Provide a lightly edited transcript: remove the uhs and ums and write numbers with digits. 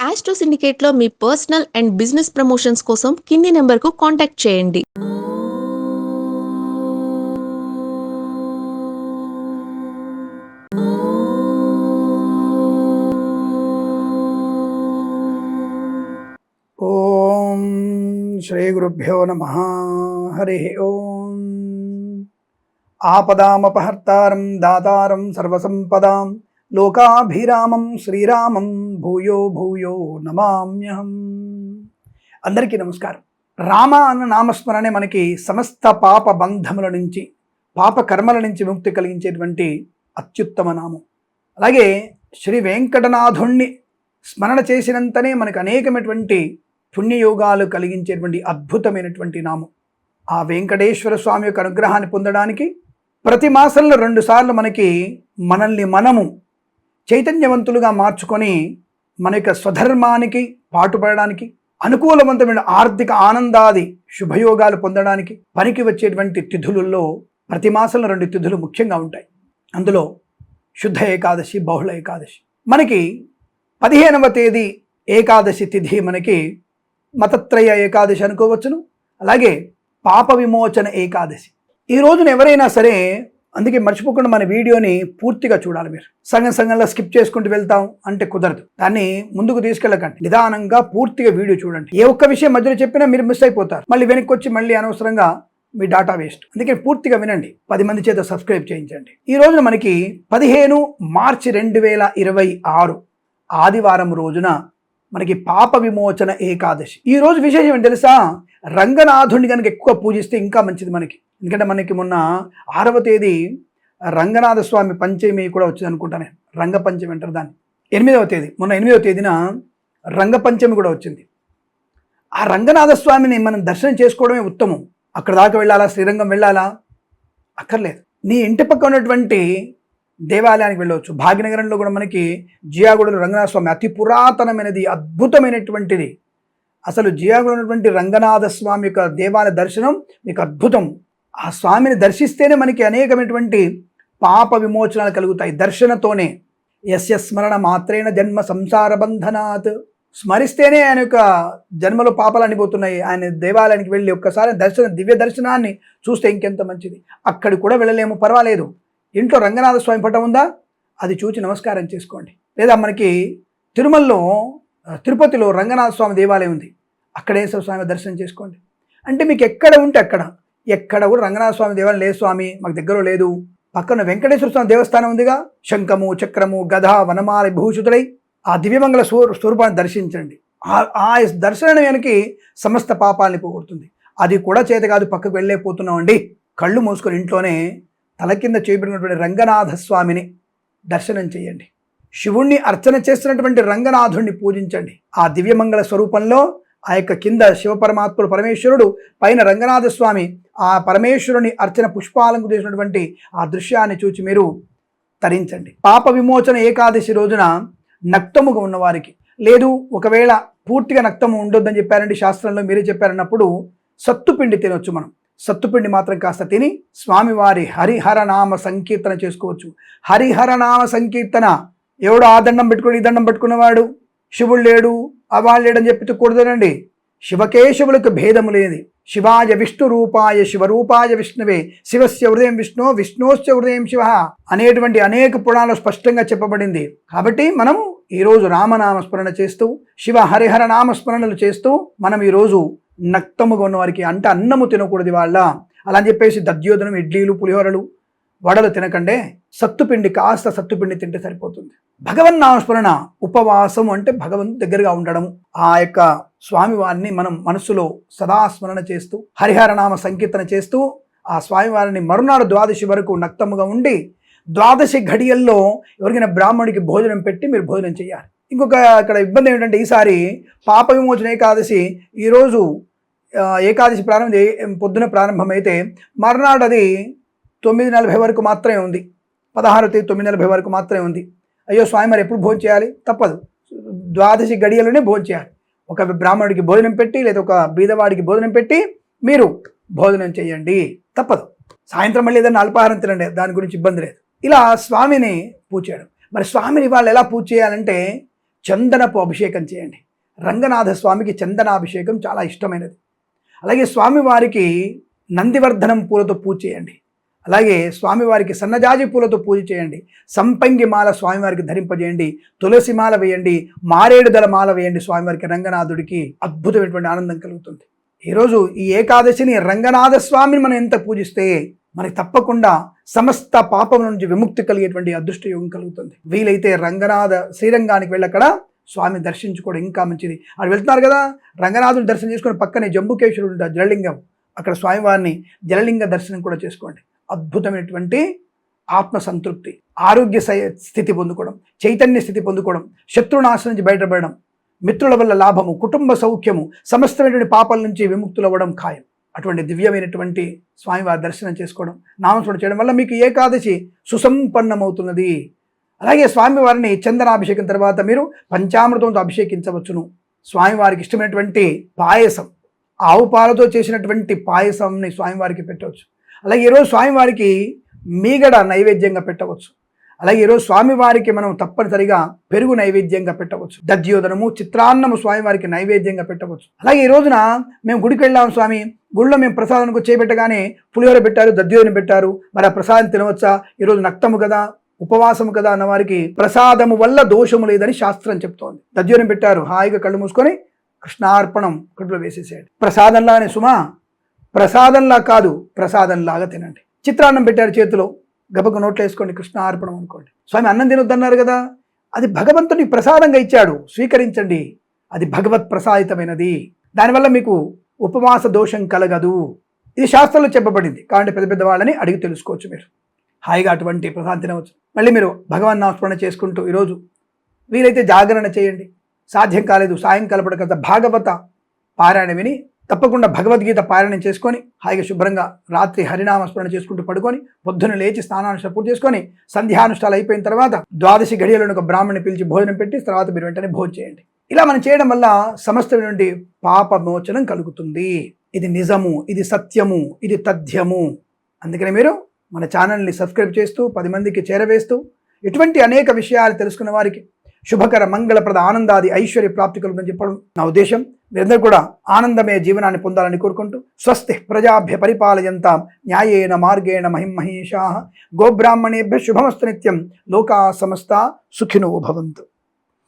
Astro సిండికేట్లో మీ personal and business promotions కోసం కింది నెంబర్కు కాంటాక్ట్ చేయండి. ఓం శ్రీ గురుభ్యో నమః. హరి ఓం. ఆపదామపహర్తారం దాతారం సర్వసంపదాం లోకాభిరామం శ్రీరామం భూయో భూయో నమామ్యహం. అందరికీ నమస్కారం. రామ అన్న నామస్మరణే మనకి సమస్త పాప బంధముల నుంచి, పాప కర్మల నుంచి ముక్తి కలిగించేటువంటి అత్యుత్తమ నామం. అలాగే శ్రీ వెంకటనాథుణ్ణి స్మరణ చేసినంతనే మనకు అనేకమైనటువంటి పుణ్యయోగాలు కలిగించేటువంటి అద్భుతమైనటువంటి నామం. ఆ వెంకటేశ్వర స్వామి యొక్క అనుగ్రహాన్ని పొందడానికి ప్రతి మాసంలో 2 సార్లు మనల్ని మనము చైతన్యవంతులుగా మార్చుకొని మన యొక్క స్వధర్మానికి పాటుపడడానికి, అనుకూలవంతమైన ఆర్థిక ఆనందాది శుభయోగాలు పొందడానికి పనికి వచ్చేటువంటి తిథులలో ప్రతి మాసంలో 2 తిథులు ముఖ్యంగా ఉంటాయి. అందులో శుద్ధ ఏకాదశి, బహుళ ఏకాదశి. మనకి 15వ తేదీ ఏకాదశి తిథి మనకి మతత్రయ ఏకాదశి అనుకోవచ్చును. అలాగే పాప విమోచన ఏకాదశి. ఈ రోజున ఎవరైనా సరే, అందుకే మర్చిపోకుండా మన వీడియోని పూర్తిగా చూడాలి. మీరు సగంలో స్కిప్ చేసుకుంటూ వెళ్తాం అంటే కుదరదు. దాన్ని ముందుకు తీసుకెళ్ళకండి, నిదానంగా పూర్తిగా వీడియో చూడండి. ఏ ఒక్క విషయం మధ్యలో చెప్పినా మీరు మిస్ అయిపోతారు. మళ్ళీ వెనక్కి వచ్చి మళ్ళీ అనవసరంగా మీ డాటా వేస్ట్. అందుకే పూర్తిగా వినండి, 10 మంది చేత సబ్స్క్రైబ్ చేయించండి. ఈ రోజున మనకి 15 మార్చి 2026 ఆదివారం రోజున మనకి పాప విమోచన ఏకాదశి. ఈ రోజు విశేషం ఏంటి తెలుసా? రంగనాథుడిని కనుక ఎక్కువ పూజిస్తే ఇంకా మంచిది మనకి. ఎందుకంటే మనకి మొన్న 6వ తేదీ రంగనాథ స్వామి పంచమి కూడా వచ్చింది అనుకుంటానే, రంగ పంచమి అంటారు దాన్ని. 8వ తేదీ, మొన్న 8వ తేదీన రంగ పంచమి కూడా వచ్చింది. ఆ రంగనాథ స్వామిని మనం దర్శనం చేసుకోవడమే ఉత్తమం. అక్కడ దాకా వెళ్ళాలా, శ్రీరంగం వెళ్ళాలా? అక్కర్లేదు. నీ ఇంటి పక్క ఉన్నటువంటి దేవాలయానికి వెళ్ళవచ్చు. భాగ్యనగరంలో కూడా మనకి జియాగూడలో రంగనాథ స్వామి అతి పురాతనమైనది, అద్భుతమైనటువంటిది. అసలు జియాగూడ ఉన్నటువంటి రంగనాథ స్వామి యొక్క దేవాలయ దర్శనం మీకు అద్భుతం. ఆ స్వామిని దర్శిస్తేనే మనకి అనేకమైనటువంటి పాప విమోచనాలు కలుగుతాయి. దర్శనతోనే. యస్య స్మరణ మాత్రేణ జన్మ సంసార బంధనాత్. స్మరిస్తేనే ఆయన యొక్క జన్మలో పాపాలు అనిపోతున్నాయి. ఆయన దేవాలయానికి వెళ్ళి ఒక్కసారి దివ్య దర్శనాన్ని చూస్తే ఇంకెంత మంచిది. అక్కడికి కూడా వెళ్ళలేము, పర్వాలేదు. ఇంట్లో రంగనాథ స్వామి పటం ఉందా, అది చూచి నమస్కారం చేసుకోండి. లేదా మనకి తిరుపతిలో రంగనాథ స్వామి దేవాలయం ఉంది, అక్కడేశ్వర స్వామి దర్శనం చేసుకోండి. అంటే మీకు ఎక్కడ ఉంటే ఎక్కడ కూడా రంగనాథ స్వామి దేవాలయం లేదు స్వామి, మాకు దగ్గర లేదు, పక్కన వెంకటేశ్వర స్వామి దేవస్థానం ఉందిగా, శంఖము చక్రము గధ వనమాల భూషితులై ఆ దివ్యమంగళ స్వరూపాన్ని దర్శించండి. ఆ దర్శనం వెనక్కి సమస్త పాపాలని పోగొడుతుంది. అది కూడా చేత కాదు, పక్కకు వెళ్ళలేకపోతున్నామండి, కళ్ళు మూసుకొని ఇంట్లోనే తల కింద చేయబడినటువంటి రంగనాథ స్వామిని దర్శనం చేయండి. శివుణ్ణి అర్చన చేస్తున్నటువంటి రంగనాథుణ్ణి పూజించండి. ఆ దివ్యమంగళ స్వరూపంలో ఆ యొక్క కింద శివపరమాత్ముడు పరమేశ్వరుడు, పైన రంగనాథ స్వామి, ఆ పరమేశ్వరుని అర్చన పుష్పాలంకు చేసినటువంటి ఆ దృశ్యాన్ని చూచి మీరు తరించండి. పాప విమోచన ఏకాదశి రోజున నక్తముగా ఉన్నవారికి, లేదు ఒకవేళ పూర్తిగా నక్తము ఉండొద్దని చెప్పారండి శాస్త్రంలో, మీరే చెప్పారన్నప్పుడు సత్తుపిండి తినొచ్చు. మనం సత్తుపిండి మాత్రం కాస్త తిని స్వామివారి హరిహరనామ సంకీర్తన చేసుకోవచ్చు. హరిహరనామ సంకీర్తన. ఎవడు ఆ దండం పెట్టుకుని ఈ దండం పెట్టుకున్నవాడు శివుడు లేడు, అవాళ్ళు లేడని చెప్పి కూడదనండి. శివకేశవులకు భేదము లేని శివాయ విష్ణు రూపాయ శివరూపాయ విష్ణువే శివస్య హృదయం విష్ణు విష్ణోస్య హృదయం శివ అనేటువంటి అనేక పురాణాలు స్పష్టంగా చెప్పబడింది. కాబట్టి మనం ఈరోజు రామనామస్మరణ చేస్తూ, శివ హరిహర నామస్మరణలు చేస్తూ మనం ఈరోజు నక్తముగా ఉన్న వారికి, అంటే అన్నము తినకూడదు వాళ్ళ, అలా అని చెప్పేసి దద్యోధనం, ఇడ్లీలు, పులిహోరలు, వడలు తినకండే. సత్తుపిండి, కాస్త సత్తుపిండి తింటే సరిపోతుంది. భగవన్నామస్మరణ, ఉపవాసం అంటే భగవంతు దగ్గరగా ఉండడము. ఆ యొక్క స్వామివారిని మనం మనస్సులో సదా స్మరణ చేస్తూ, హరిహరనామ సంకీర్తన చేస్తూ, ఆ స్వామివారిని మరునాడు ద్వాదశి వరకు నక్తముగా ఉండి, ద్వాదశి ఘడియల్లో ఎవరికైనా బ్రాహ్మణుడికి భోజనం పెట్టి మీరు భోజనం చేయాలి. ఇంకొక ఇక్కడ ఇబ్బంది ఏమిటంటే, ఈసారి పాప విమోచన ఏకాదశి ఈరోజు ఏకాదశి పొద్దున ప్రారంభమైతే మర్నాడు అది 9:40 వరకు మాత్రమే ఉంది. 16వ తేదీ 9:40 వరకు మాత్రమే ఉంది. అయ్యో స్వామి, మరి ఎప్పుడు భోజనం చేయాలి? తప్పదు, ద్వాదశి గడియలోనే భోజనం చేయాలి. ఒక బ్రాహ్మణుడికి భోజనం పెట్టి, లేదా ఒక బీదవాడికి భోజనం పెట్టి మీరు భోజనం చేయండి, తప్పదు. సాయంత్రం మళ్ళీ ఏదైనా అల్పాహారం తినండి, దాని గురించి ఇబ్బంది లేదు. ఇలా స్వామిని పూజ చేయడం. మరి స్వామిని వాళ్ళు ఎలా పూజ చేయాలంటే, చందనపు అభిషేకం చేయండి. రంగనాథ స్వామికి చందనాభిషేకం చాలా ఇష్టమైనది. అలాగే స్వామివారికి నందివర్ధనం పూలతో పూజ చేయండి. అలాగే స్వామివారికి సన్నజాజి పూలతో పూజ చేయండి. సంపంగి మాల స్వామివారికి ధరింపజేయండి. తులసి మాల వేయండి. మారేడు దళ మాల వేయండి. స్వామివారికి రంగనాథుడికి అద్భుతమైనటువంటి ఆనందం కలుగుతుంది. ఈరోజు ఈ ఏకాదశిని రంగనాథ స్వామిని మనం ఎంత పూజిస్తే మనకి తప్పకుండా సమస్త పాపం నుంచి విముక్తి కలిగేటువంటి అదృష్ట యోగం కలుగుతుంది. వీలైతే రంగనాథ శ్రీరంగానికి వెళ్ళక్కడ స్వామి దర్శించుకోవడం ఇంకా మంచిది. అక్కడ వెళ్తున్నారు కదా, రంగనాథుని దర్శనం చేసుకుని పక్కనే జంబుకేశ్వరుడు ఉంటాడు, జలలింగం, అక్కడ స్వామివారిని జలలింగ దర్శనం కూడా చేసుకోండి. అద్భుతమైనటువంటి ఆత్మ సంతృప్తి, ఆరోగ్య స్థితి పొందుకోవడం, చైతన్య స్థితి పొందుకోవడం, శత్రునాశనం నుంచి బయటపడడం, మిత్రుల వల్ల లాభము, కుటుంబ సౌఖ్యము, సమస్తమైనటువంటి పాపాల నుంచి విముక్తులవ్వడం ఖాయం. అటువంటి దివ్యమైనటువంటి స్వామివారి దర్శనం చేసుకోవడం, నామస్మరణ చేయడం వల్ల మీకు ఏకాదశి సుసంపన్నమవుతున్నది. అలాగే స్వామివారిని చందనాభిషేకం తర్వాత మీరు పంచామృతంతో అభిషేకించవచ్చును. స్వామివారికి ఇష్టమైనటువంటి పాయసం, ఆవు పాలతో చేసినటువంటి పాయసంని స్వామివారికి పెట్టవచ్చు. అలాగే ఈరోజు స్వామివారికి మీగడ నైవేద్యంగా పెట్టవచ్చు. అలాగే ఈరోజు స్వామివారికి మనం తప్పనిసరిగా పెరుగు నైవేద్యంగా పెట్టవచ్చు. దధ్యోదనము, చిత్రాన్నము స్వామివారికి నైవేద్యంగా పెట్టవచ్చు. అలాగే ఈ రోజున మేము గుడికి వెళ్ళాము స్వామి, గుడిలో మేము ప్రసాదానికి చేపెట్టగానే పులిహోర పెట్టారు, దధ్యోదనం పెట్టారు, మరి ఆ ప్రసాదం తినవచ్చా? ఈరోజు నక్తము కదా, ఉపవాసము కదా అన్న వారికి ప్రసాదము వల్ల దోషము లేదని శాస్త్రం చెప్తోంది. దధ్యోదనం పెట్టారు, హాయిగా కళ్ళు మూసుకొని కృష్ణార్పణం కడుపులో వేసేసేయండి. ప్రసాదంలానే సుమా, ప్రసాదంలా కాదు, ప్రసాదంలాగా తినండి. చిత్రాన్నం పెట్టారు చేతిలో, గబక నోట్లో వేసుకోండి, కృష్ణార్పణం అనుకోండి. స్వామి అన్నం తినొద్దన్నారు కదా, అది భగవంతుని ప్రసాదంగా ఇచ్చాడు, స్వీకరించండి. అది భగవత్ ప్రసాదితమైనది, దానివల్ల మీకు ఉపవాస దోషం కలగదు. ఇది శాస్త్రంలో చెప్పబడింది. కాబట్టి పెద్ద పెద్ద వాళ్ళని అడిగి తెలుసుకోవచ్చు. మీరు హాయిగా అటువంటి ప్రసాదం తినవచ్చు. మళ్ళీ మీరు భగవన్ నామస్మరణ చేసుకుంటూ ఈరోజు వీలైతే జాగరణ చేయండి. సాధ్యం కాలేదు, సాయంకాల పడక భాగవత పారాయణ విని తప్పకుండా భగవద్గీత పారాయణం చేసుకొని హాయిగా శుభ్రంగా రాత్రి హరినామస్మరణ చేసుకుంటూ పడుకొని పొద్దున లేచి స్నానానుష్ఠానం పూర్తి చేసుకొని సంధ్యానుష్ఠాలు అయిపోయిన తర్వాత ద్వాదశి గడియలను ఒక బ్రాహ్మణ్ణి పిలిచి భోజనం పెట్టి తర్వాత మీరు వెంటనే భోజనం చేయండి. ఇలా మనం చేయడం వల్ల సమస్తమైనటువంటి పాప మోచనం కలుగుతుంది. ఇది నిజము, ఇది సత్యము, ఇది తథ్యము. అందుకని మీరు మన ఛానల్ని సబ్స్క్రైబ్ చేస్తూ 10 మందికి చేరవేస్తూ ఇటువంటి అనేక విషయాలు తెలుసుకున్న వారికి శుభకర మంగళప్రద ఆనందాది ఐశ్వర్య ప్రాప్తి కలుగుతుందని చెప్పడం నా ఉద్దేశం. మీరందరూ కూడా ఆనందమే జీవనాన్ని పొందాలని కోరుకుంటూ స్వస్తి ప్రజాభ్య పరిపాలయంతాం న్యాయేన మార్గేణ మహిమహేషాః గోబ్రాహ్మణేభ్య శుభమస్తు నిత్యం లోకా సమస్తా సుఖినో భవంతు.